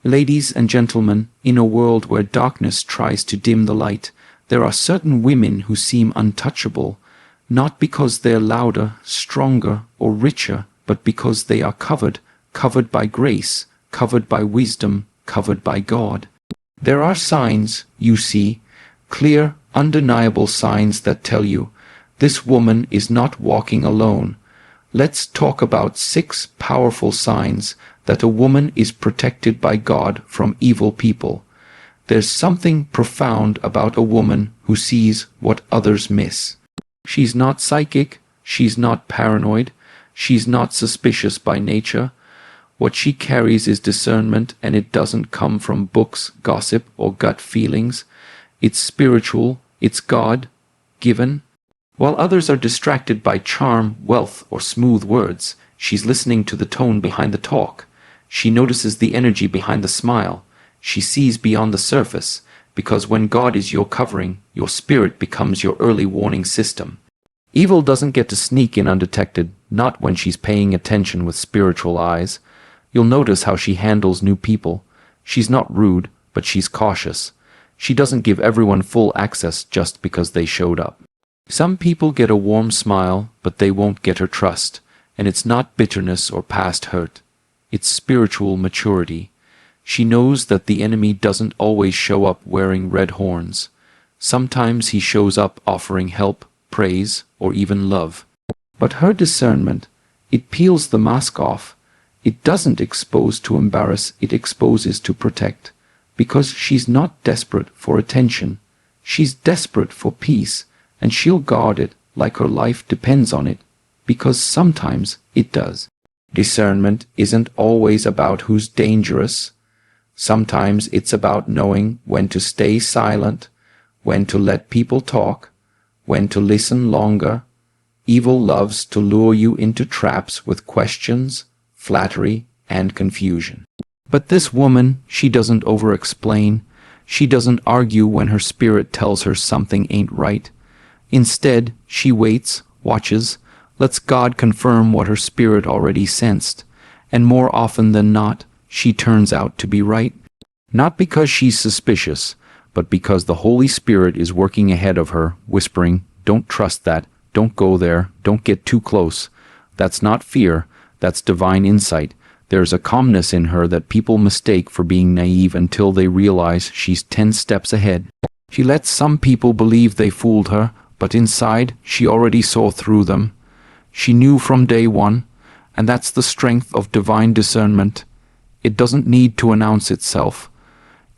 Ladies and gentlemen, in a world where darkness tries to dim the light, there are certain women who seem untouchable, not because they're louder, stronger, or richer, but because they are covered by grace, covered by wisdom, covered by God. There are signs, you see, clear, undeniable signs that tell you, this woman is not walking alone. Let's talk about 6 powerful signs that a woman is protected by God from evil people. There's something profound about a woman who sees what others miss. She's not psychic, she's not paranoid, she's not suspicious by nature. What she carries is discernment, and it doesn't come from books, gossip, or gut feelings. It's spiritual, it's God-given. While others are distracted by charm, wealth, or smooth words, she's listening to the tone behind the talk. She notices the energy behind the smile. She sees beyond the surface, because when God is your covering, your spirit becomes your early warning system. Evil doesn't get to sneak in undetected, not when she's paying attention with spiritual eyes. You'll notice how she handles new people. She's not rude, but she's cautious. She doesn't give everyone full access just because they showed up. Some people get a warm smile, but they won't get her trust, and it's not bitterness or past hurt. It's spiritual maturity. She knows that the enemy doesn't always show up wearing red horns. Sometimes he shows up offering help, praise, or even love. But her discernment, it peels the mask off. It doesn't expose to embarrass, it exposes to protect. Because she's not desperate for attention. She's desperate for peace, and she'll guard it like her life depends on it, because sometimes it does. Discernment isn't always about who's dangerous. Sometimes it's about knowing when to stay silent, when to let people talk, when to listen longer. Evil loves to lure you into traps with questions, flattery, and confusion. But this woman, she doesn't over-explain. She doesn't argue when her spirit tells her something ain't right. Instead, she waits, watches, lets God confirm what her spirit already sensed, and more often than not, she turns out to be right. Not because she's suspicious, but because the Holy Spirit is working ahead of her, whispering, "Don't trust that, don't go there, don't get too close." That's not fear, that's divine insight. There's a calmness in her that people mistake for being naive until they realize she's 10 steps ahead. She lets some people believe they fooled her, but inside, she already saw through them. She knew from day one, and that's the strength of divine discernment. It doesn't need to announce itself.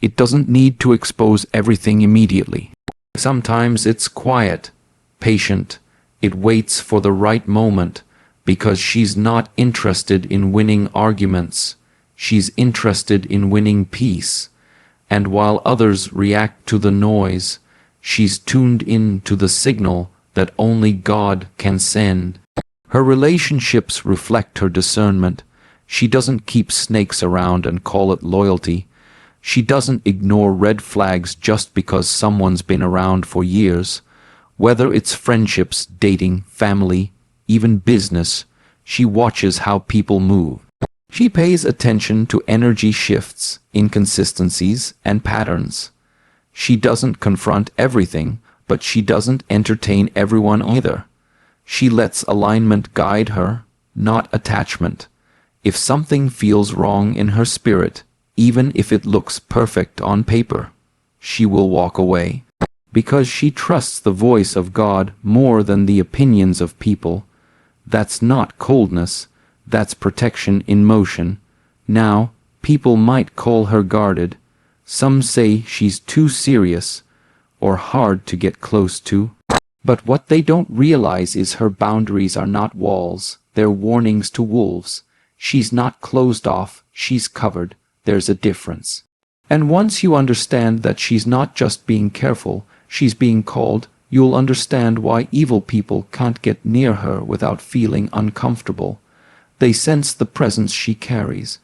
It doesn't need to expose everything immediately. Sometimes it's quiet, patient. It waits for the right moment, because she's not interested in winning arguments. She's interested in winning peace. And while others react to the noise, she's tuned in to the signal that only God can send. Her relationships reflect her discernment. She doesn't keep snakes around and call it loyalty. She doesn't ignore red flags just because someone's been around for years. Whether it's friendships, dating, family, even business, she watches how people move. She pays attention to energy shifts, inconsistencies, and patterns. She doesn't confront everything, but she doesn't entertain everyone either. She lets alignment guide her, not attachment. If something feels wrong in her spirit, even if it looks perfect on paper, she will walk away. Because she trusts the voice of God more than the opinions of people. That's not coldness, that's protection in motion. Now, people might call her guarded. Some say she's too serious or hard to get close to. But what they don't realize is her boundaries are not walls, they're warnings to wolves. She's not closed off, she's covered. There's a difference. And once you understand that she's not just being careful, she's being called, you'll understand why evil people can't get near her without feeling uncomfortable. They sense the presence she carries.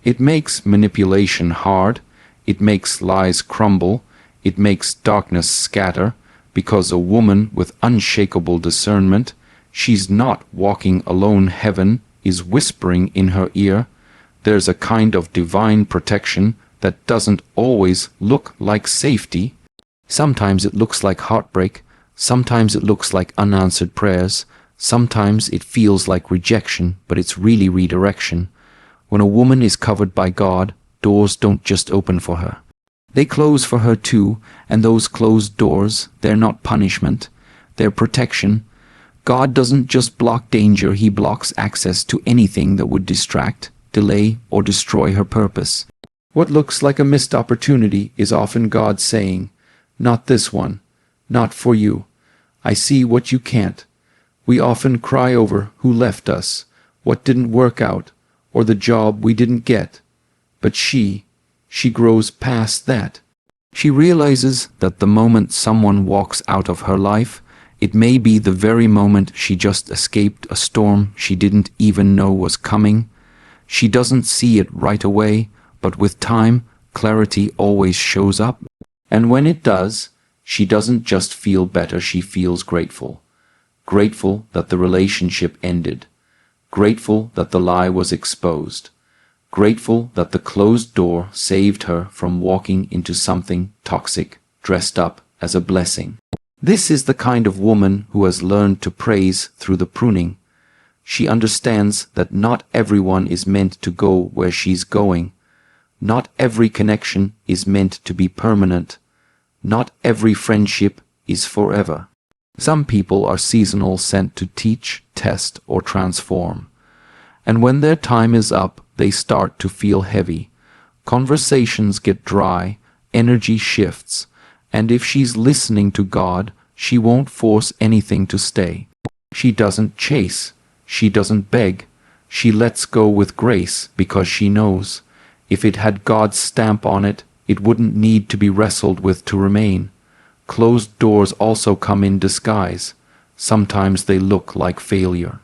It makes manipulation hard. It makes lies crumble. It makes darkness scatter. Because a woman with unshakable discernment, she's not walking alone. Heaven is whispering in her ear. There's a kind of divine protection that doesn't always look like safety. Sometimes it looks like heartbreak, sometimes it looks like unanswered prayers, sometimes it feels like rejection, but it's really redirection. When a woman is covered by God, doors don't just open for her. They close for her too, and those closed doors, they're not punishment, they're protection. God doesn't just block danger, He blocks access to anything that would distract, delay, or destroy her purpose. What looks like a missed opportunity is often God saying, "Not this one, not for you. I see what you can't." We often cry over who left us, what didn't work out, or the job we didn't get. But she grows past that. She realizes that the moment someone walks out of her life, it may be the very moment she just escaped a storm she didn't even know was coming. She doesn't see it right away, but with time, clarity always shows up. And when it does, she doesn't just feel better, she feels grateful. Grateful that the relationship ended. Grateful that the lie was exposed. Grateful that the closed door saved her from walking into something toxic, dressed up as a blessing. This is the kind of woman who has learned to praise through the pruning. She understands that not everyone is meant to go where she's going. Not every connection is meant to be permanent. Not every friendship is forever. Some people are seasonal, sent to teach, test, or transform. And when their time is up, they start to feel heavy. Conversations get dry, energy shifts, and if she's listening to God, she won't force anything to stay. She doesn't chase, she doesn't beg, she lets go with grace because she knows, if it had God's stamp on it, it wouldn't need to be wrestled with to remain. Closed doors also come in disguise. Sometimes they look like failure.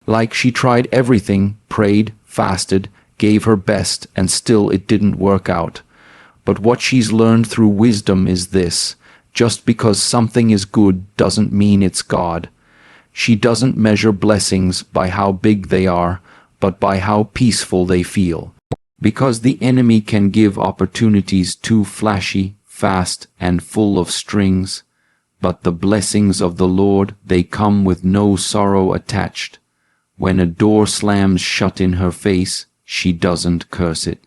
Like she tried everything, prayed, fasted, gave her best, and still it didn't work out. But what she's learned through wisdom is this: just because something is good doesn't mean it's God. She doesn't measure blessings by how big they are, but by how peaceful they feel. Because the enemy can give opportunities too flashy, fast, and full of strings, but the blessings of the Lord, they come with no sorrow attached. When a door slams shut in her face, she doesn't curse it.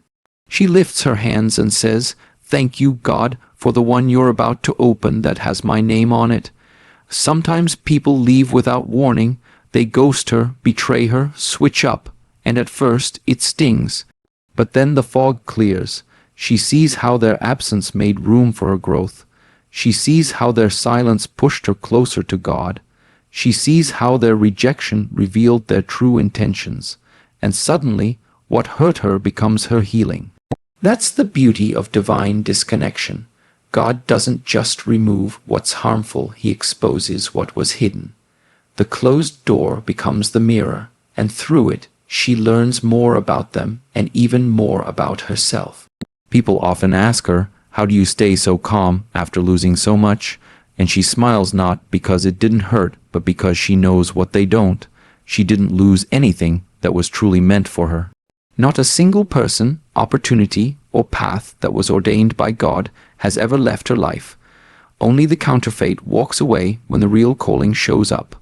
She lifts her hands and says, "Thank you, God, for the one you're about to open that has my name on it." Sometimes people leave without warning. They ghost her, betray her, switch up, and at first it stings. But then the fog clears. She sees how their absence made room for her growth. She sees how their silence pushed her closer to God. She sees how their rejection revealed their true intentions. And suddenly, what hurt her becomes her healing. That's the beauty of divine disconnection. God doesn't just remove what's harmful, He exposes what was hidden. The closed door becomes the mirror, and through it, she learns more about them and even more about herself. People often ask her, "How do you stay so calm after losing so much?" And she smiles, not because it didn't hurt, but because she knows what they don't. She didn't lose anything that was truly meant for her. Not a single person, opportunity, or path that was ordained by God has ever left her life. Only the counterfeit walks away when the real calling shows up.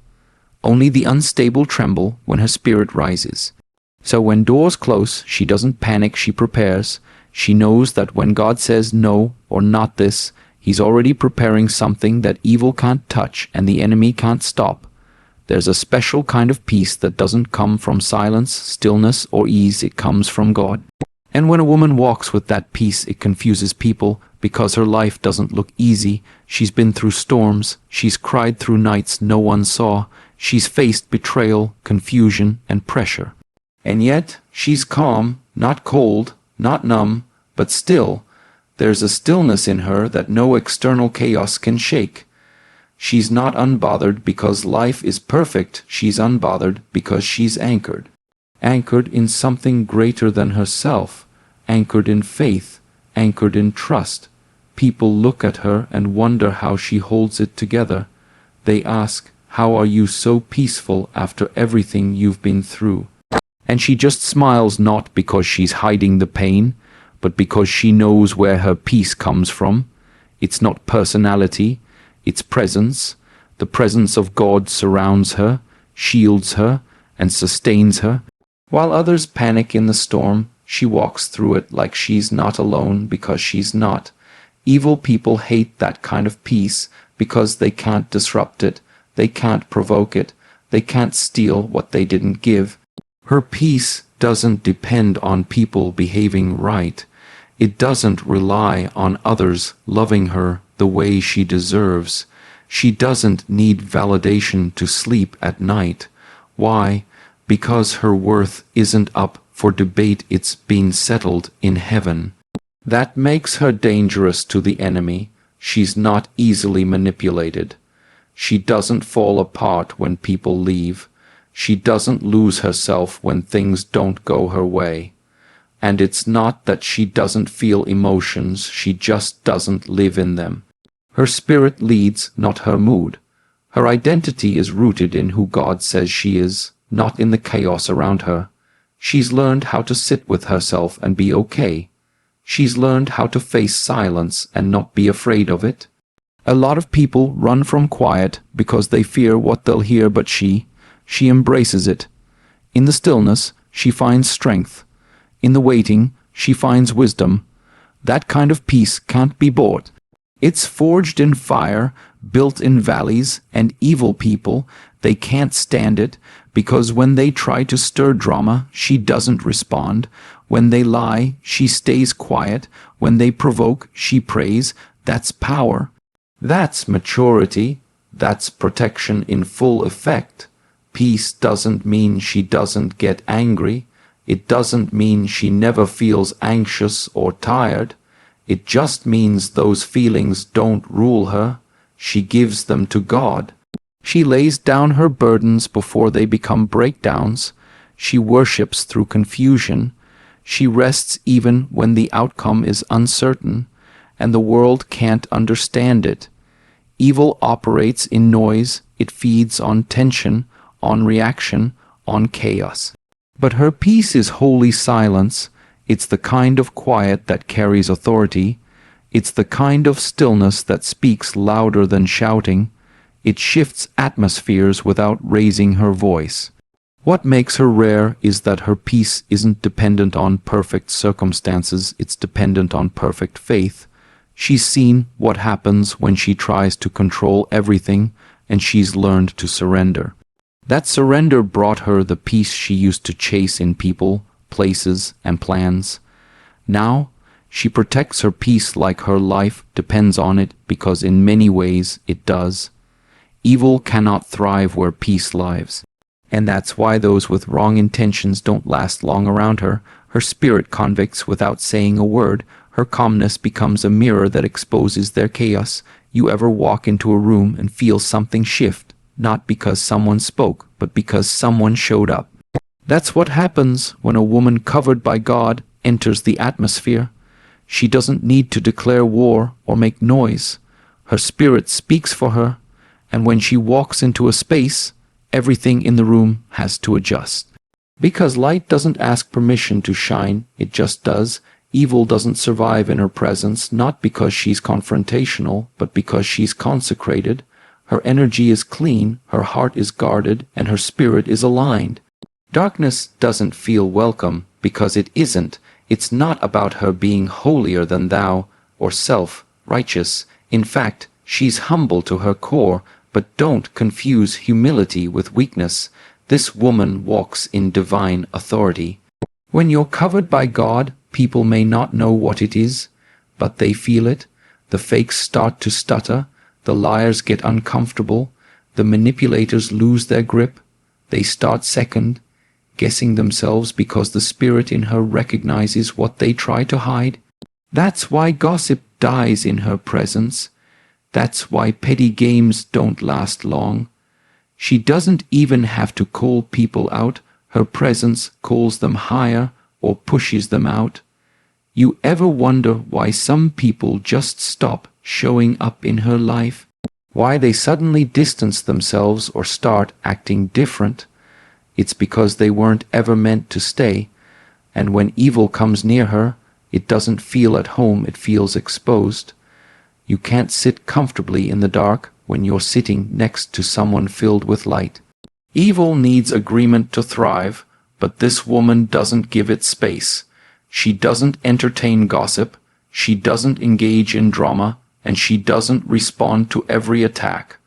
Only the unstable tremble when her spirit rises. So when doors close, she doesn't panic, she prepares. She knows that when God says no or not this, He's already preparing something that evil can't touch and the enemy can't stop. There's a special kind of peace that doesn't come from silence, stillness, or ease. It comes from God. And when a woman walks with that peace, it confuses people because her life doesn't look easy. She's been through storms. She's cried through nights no one saw. She's faced betrayal, confusion, and pressure. And yet, she's calm, not cold, not numb, but still. There's a stillness in her that no external chaos can shake. She's not unbothered because life is perfect. She's unbothered because she's anchored. Anchored in something greater than herself. Anchored in faith. Anchored in trust. People look at her and wonder how she holds it together. They ask, "How are you so peaceful after everything you've been through?" And she just smiles, not because she's hiding the pain, but because she knows where her peace comes from. It's not personality, it's presence. The presence of God surrounds her, shields her, and sustains her. While others panic in the storm, she walks through it like she's not alone because she's not. Evil people hate that kind of peace because they can't disrupt it, they can't provoke it, they can't steal what they didn't give. Her peace doesn't depend on people behaving right. It doesn't rely on others loving her the way she deserves. She doesn't need validation to sleep at night. Why? Because her worth isn't up for debate, it's been settled in heaven. That makes her dangerous to the enemy. She's not easily manipulated. She doesn't fall apart when people leave. She doesn't lose herself when things don't go her way. And it's not that she doesn't feel emotions, she just doesn't live in them. Her spirit leads, not her mood. Her identity is rooted in who God says she is, not in the chaos around her. She's learned how to sit with herself and be okay. She's learned how to face silence and not be afraid of it. A lot of people run from quiet because they fear what they'll hear, but she embraces it. In the stillness, she finds strength. In the waiting, she finds wisdom. That kind of peace can't be bought. It's forged in fire, built in valleys, and evil people, they can't stand it, because when they try to stir drama, she doesn't respond. When they lie, she stays quiet. When they provoke, she prays. That's power. That's maturity. That's protection in full effect. Peace doesn't mean she doesn't get angry. It doesn't mean she never feels anxious or tired. It just means those feelings don't rule her. She gives them to God. She lays down her burdens before they become breakdowns. She worships through confusion. She rests even when the outcome is uncertain, and the world can't understand it. Evil operates in noise. It feeds on tension, on reaction, on chaos. But her peace is holy silence. It's the kind of quiet that carries authority. It's the kind of stillness that speaks louder than shouting. It shifts atmospheres without raising her voice. What makes her rare is that her peace isn't dependent on perfect circumstances, it's dependent on perfect faith. She's seen what happens when she tries to control everything, and she's learned to surrender. That surrender brought her the peace she used to chase in people, places, and plans. Now, she protects her peace like her life depends on it, because in many ways it does. Evil cannot thrive where peace lives. And that's why those with wrong intentions don't last long around her. Her spirit convicts without saying a word. Her calmness becomes a mirror that exposes their chaos. You ever walk into a room and feel something shift, not because someone spoke, but because someone showed up. That's what happens when a woman covered by God enters the atmosphere. She doesn't need to declare war or make noise. Her spirit speaks for her, and when she walks into a space, everything in the room has to adjust. Because light doesn't ask permission to shine, it just does. Evil doesn't survive in her presence, not because she's confrontational, but because she's consecrated. Her energy is clean, her heart is guarded, and her spirit is aligned. Darkness doesn't feel welcome because it isn't. It's not about her being holier than thou or self-righteous. In fact, she's humble to her core, but don't confuse humility with weakness. This woman walks in divine authority. When you're covered by God, people may not know what it is, but they feel it. The fakes start to stutter. The liars get uncomfortable. The manipulators lose their grip. They start second, guessing themselves because the spirit in her recognizes what they try to hide. That's why gossip dies in her presence. That's why petty games don't last long. She doesn't even have to call people out. Her presence calls them higher or pushes them out. You ever wonder why some people just stop showing up in her life? Why they suddenly distance themselves or start acting different? It's because they weren't ever meant to stay, and when evil comes near her, It doesn't feel at home, it feels exposed. You can't sit comfortably in the dark when you're sitting next to someone filled with light. Evil needs agreement to thrive, but this woman doesn't give it space. She doesn't entertain gossip, she doesn't engage in drama, and she doesn't respond to every attack.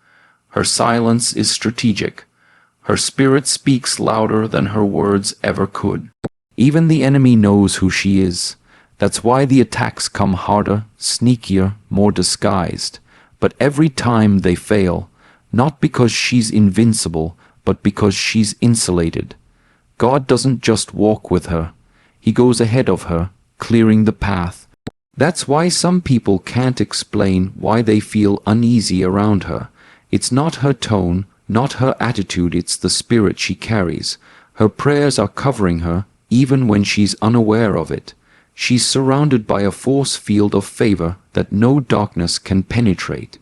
Her silence is strategic. Her spirit speaks louder than her words ever could. Even the enemy knows who she is. That's why the attacks come harder, sneakier, more disguised. But every time they fail, not because she's invincible, but because she's insulated. God doesn't just walk with her. He goes ahead of her, clearing the path. That's why some people can't explain why they feel uneasy around her. It's not her tone, not her attitude, it's the spirit she carries. Her prayers are covering her, even when she's unaware of it. She's surrounded by a force field of favor that no darkness can penetrate.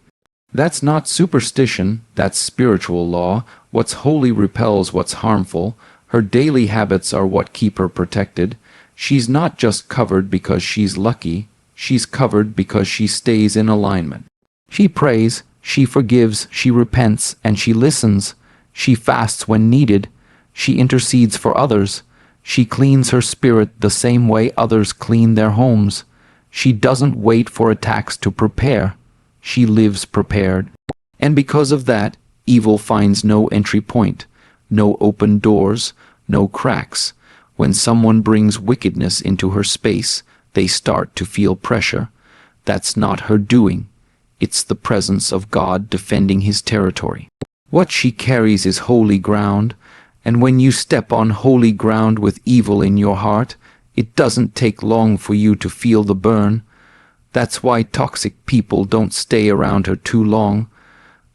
That's not superstition, that's spiritual law. What's holy repels what's harmful. Her daily habits are what keep her protected. She's not just covered because she's lucky, she's covered because she stays in alignment. She prays, she forgives, she repents, and she listens. She fasts when needed. She intercedes for others. She cleans her spirit the same way others clean their homes. She doesn't wait for attacks to prepare. She lives prepared. And because of that, evil finds no entry point, no open doors, no cracks. When someone brings wickedness into her space, they start to feel pressure. That's not her doing. It's the presence of God defending his territory. What she carries is holy ground, and when you step on holy ground with evil in your heart, it doesn't take long for you to feel the burn. That's why toxic people don't stay around her too long.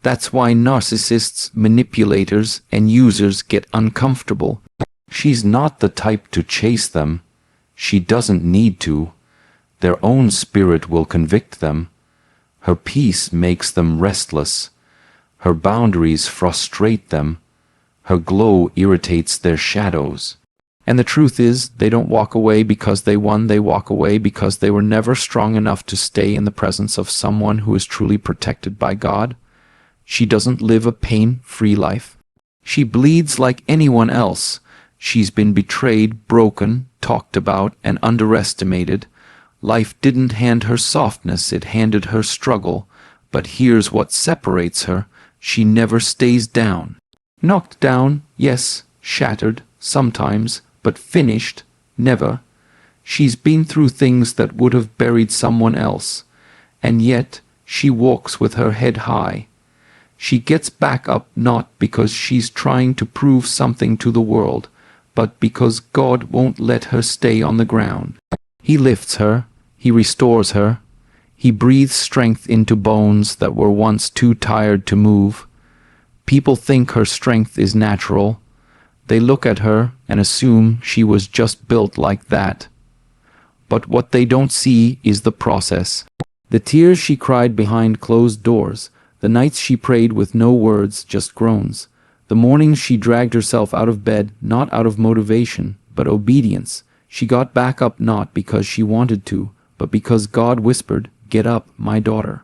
That's why narcissists, manipulators, and users get uncomfortable. She's not the type to chase them. She doesn't need to. Their own spirit will convict them. Her peace makes them restless. Her boundaries frustrate them. Her glow irritates their shadows. And the truth is, they don't walk away because they won. They walk away because they were never strong enough to stay in the presence of someone who is truly protected by God. She doesn't live a pain-free life. She bleeds like anyone else. She's been betrayed, broken, talked about, and underestimated. Life didn't hand her softness, it handed her struggle. But here's what separates her. She never stays down. Knocked down, yes, shattered, sometimes, but finished, never. She's been through things that would have buried someone else. And yet, she walks with her head high. She gets back up not because she's trying to prove something to the world, but because God won't let her stay on the ground. He lifts her, he restores her, he breathes strength into bones that were once too tired to move. People think her strength is natural. They look at her and assume she was just built like that. But what they don't see is the process. The tears she cried behind closed doors, the nights she prayed with no words, just groans, the mornings she dragged herself out of bed, not out of motivation, but obedience. She got back up not because she wanted to, but because God whispered, "Get up, my daughter."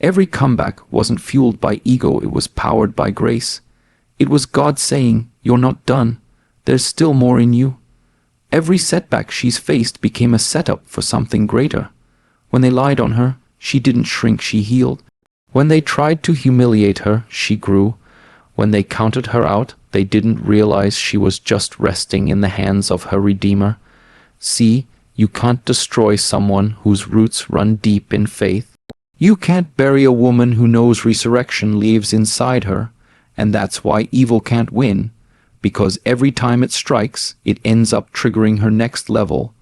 Every comeback wasn't fueled by ego, it was powered by grace. It was God saying, "You're not done. There's still more in you." Every setback she's faced became a setup for something greater. When they lied on her, she didn't shrink, she healed. When they tried to humiliate her, she grew. When they counted her out, they didn't realize she was just resting in the hands of her Redeemer. See, you can't destroy someone whose roots run deep in faith. You can't bury a woman who knows resurrection lives inside her, and that's why evil can't win, because every time it strikes, it ends up triggering her next level.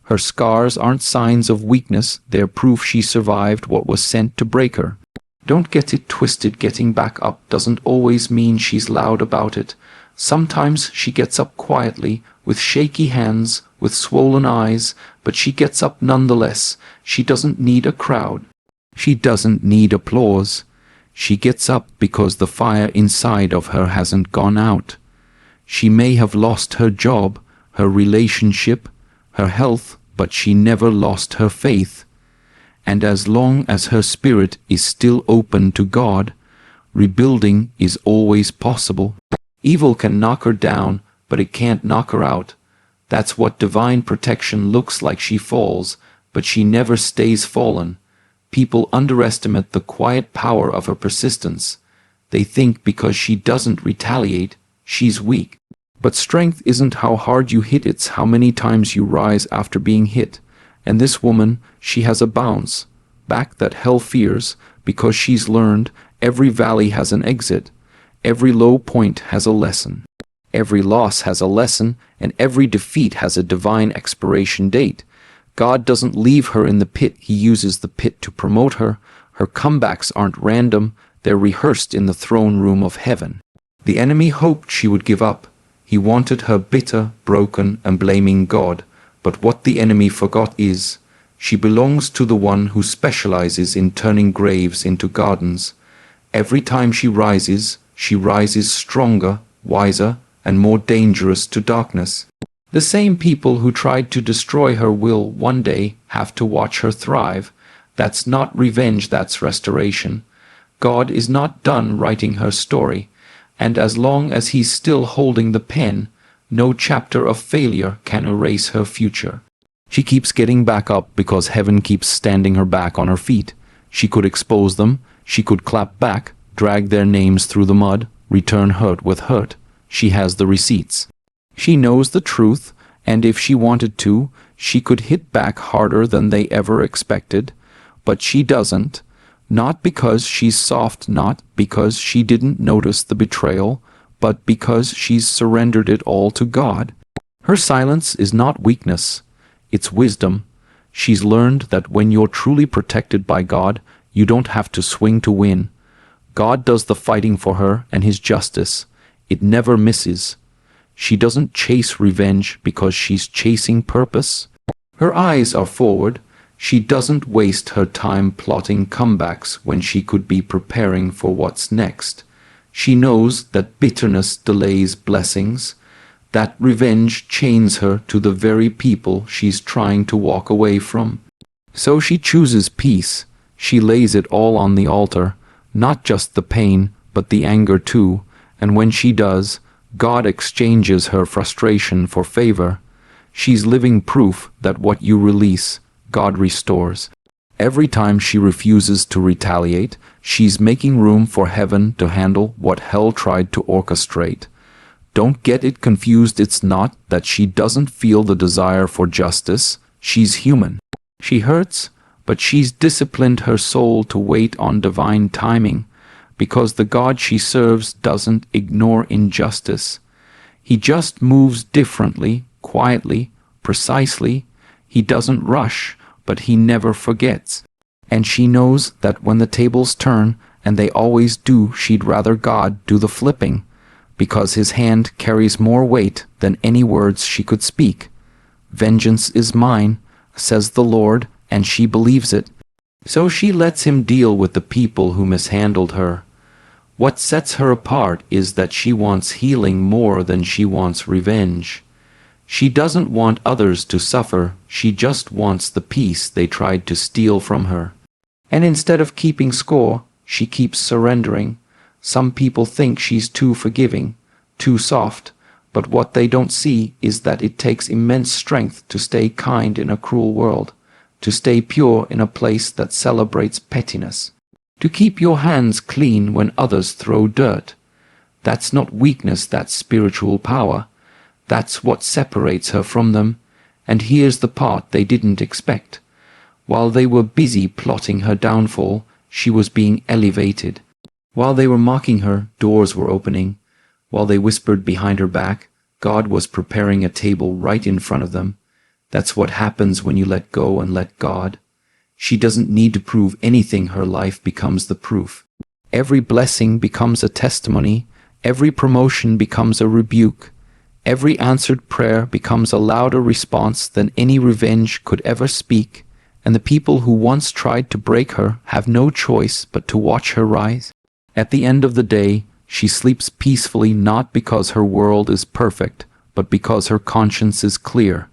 Her scars aren't signs of weakness, they're proof she survived what was sent to break her. Don't get it twisted, getting back up doesn't always mean she's loud about it. Sometimes she gets up quietly, with shaky hands, with swollen eyes, but she gets up nonetheless. She doesn't need a crowd. She doesn't need applause. She gets up because the fire inside of her hasn't gone out. She may have lost her job, her relationship, her health, but she never lost her faith. And as long as her spirit is still open to God, rebuilding is always possible. Evil can knock her down, but it can't knock her out. That's what divine protection looks like. She falls, but she never stays fallen. People underestimate the quiet power of her persistence. They think because she doesn't retaliate, she's weak. But strength isn't how hard you hit, it's how many times you rise after being hit. And this woman, she has a bounce back that hell fears, because she's learned every valley has an exit, every low point has a lesson, every loss has a lesson, and every defeat has a divine expiration date. God doesn't leave her in the pit, he uses the pit to promote her. Her comebacks aren't random, they're rehearsed in the throne room of heaven. The enemy hoped she would give up. He wanted her bitter, broken, and blaming God. But what the enemy forgot is, she belongs to the one who specializes in turning graves into gardens. Every time she rises stronger, wiser, and more dangerous to darkness. The same people who tried to destroy her will one day have to watch her thrive. That's not revenge, that's restoration. God is not done writing her story, and as long as he's still holding the pen, no chapter of failure can erase her future. She keeps getting back up because heaven keeps standing her back on her feet. She could expose them, she could clap back, drag their names through the mud, return hurt with hurt. She has the receipts. She knows the truth, and if she wanted to, she could hit back harder than they ever expected. But she doesn't. Not because she's soft, not because she didn't notice the betrayal, but because she's surrendered it all to God. Her silence is not weakness, it's wisdom. She's learned that when you're truly protected by God, you don't have to swing to win. God does the fighting for her, and his justice, it never misses. She doesn't chase revenge because she's chasing purpose. Her eyes are forward. She doesn't waste her time plotting comebacks when she could be preparing for what's next. She knows that bitterness delays blessings, that revenge chains her to the very people she's trying to walk away from. So she chooses peace. She lays it all on the altar, not just the pain, but the anger too, and when she does, God exchanges her frustration for favor. She's living proof that what you release, God restores. Every time she refuses to retaliate, she's making room for heaven to handle what hell tried to orchestrate. Don't get it confused, it's not that she doesn't feel the desire for justice. She's human. She hurts, but she's disciplined her soul to wait on divine timing, because the God she serves doesn't ignore injustice. He just moves differently, quietly, precisely. He doesn't rush, but he never forgets. And she knows that when the tables turn, and they always do, she'd rather God do the flipping, because his hand carries more weight than any words she could speak. Vengeance is mine, says the Lord, and she believes it. So she lets him deal with the people who mishandled her. What sets her apart is that she wants healing more than she wants revenge. She doesn't want others to suffer, she just wants the peace they tried to steal from her. And instead of keeping score, she keeps surrendering. Some people think she's too forgiving, too soft, but what they don't see is that it takes immense strength to stay kind in a cruel world, to stay pure in a place that celebrates pettiness, to keep your hands clean when others throw dirt. That's not weakness, that's spiritual power. That's what separates her from them, and here's the part they didn't expect. While they were busy plotting her downfall, she was being elevated. While they were mocking her, doors were opening. While they whispered behind her back, God was preparing a table right in front of them. That's what happens when you let go and let God. She doesn't need to prove anything, her life becomes the proof. Every blessing becomes a testimony, every promotion becomes a rebuke, every answered prayer becomes a louder response than any revenge could ever speak, and the people who once tried to break her have no choice but to watch her rise. At the end of the day, she sleeps peacefully not because her world is perfect, but because her conscience is clear.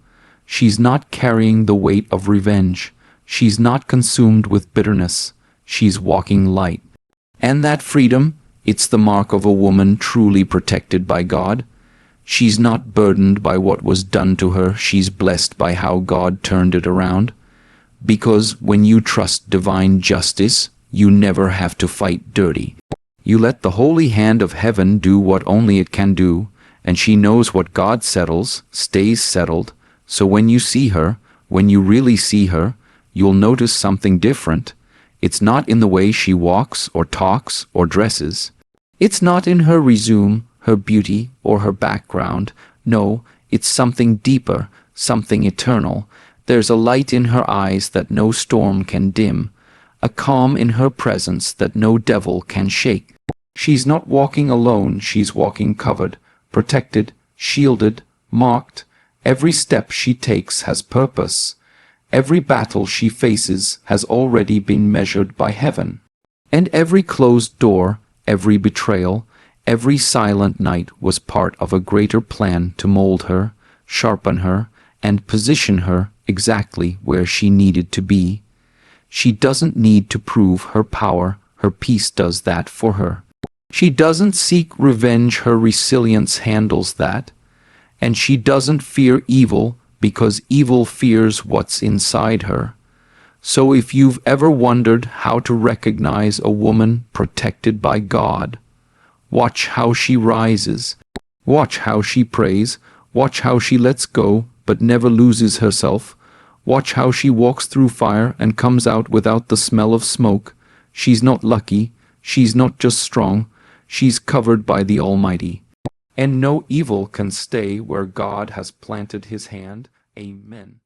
She's not carrying the weight of revenge. She's not consumed with bitterness. She's walking light. And that freedom, it's the mark of a woman truly protected by God. She's not burdened by what was done to her. She's blessed by how God turned it around. Because when you trust divine justice, you never have to fight dirty. You let the holy hand of heaven do what only it can do, and she knows what God settles, stays settled. So when you see her, when you really see her, you'll notice something different. It's not in the way she walks or talks or dresses. It's not in her resume, her beauty, or her background. No, it's something deeper, something eternal. There's a light in her eyes that no storm can dim, a calm in her presence that no devil can shake. She's not walking alone, she's walking covered, protected, shielded, marked. Every step she takes has purpose. Every battle she faces has already been measured by heaven. And every closed door, every betrayal, every silent night was part of a greater plan to mold her, sharpen her, and position her exactly where she needed to be. She doesn't need to prove her power, her peace does that for her. She doesn't seek revenge, her resilience handles that. And she doesn't fear evil, because evil fears what's inside her. So if you've ever wondered how to recognize a woman protected by God, watch how she rises, watch how she prays, watch how she lets go but never loses herself, watch how she walks through fire and comes out without the smell of smoke. She's not lucky, she's not just strong, she's covered by the Almighty. And no evil can stay where God has planted his hand. Amen.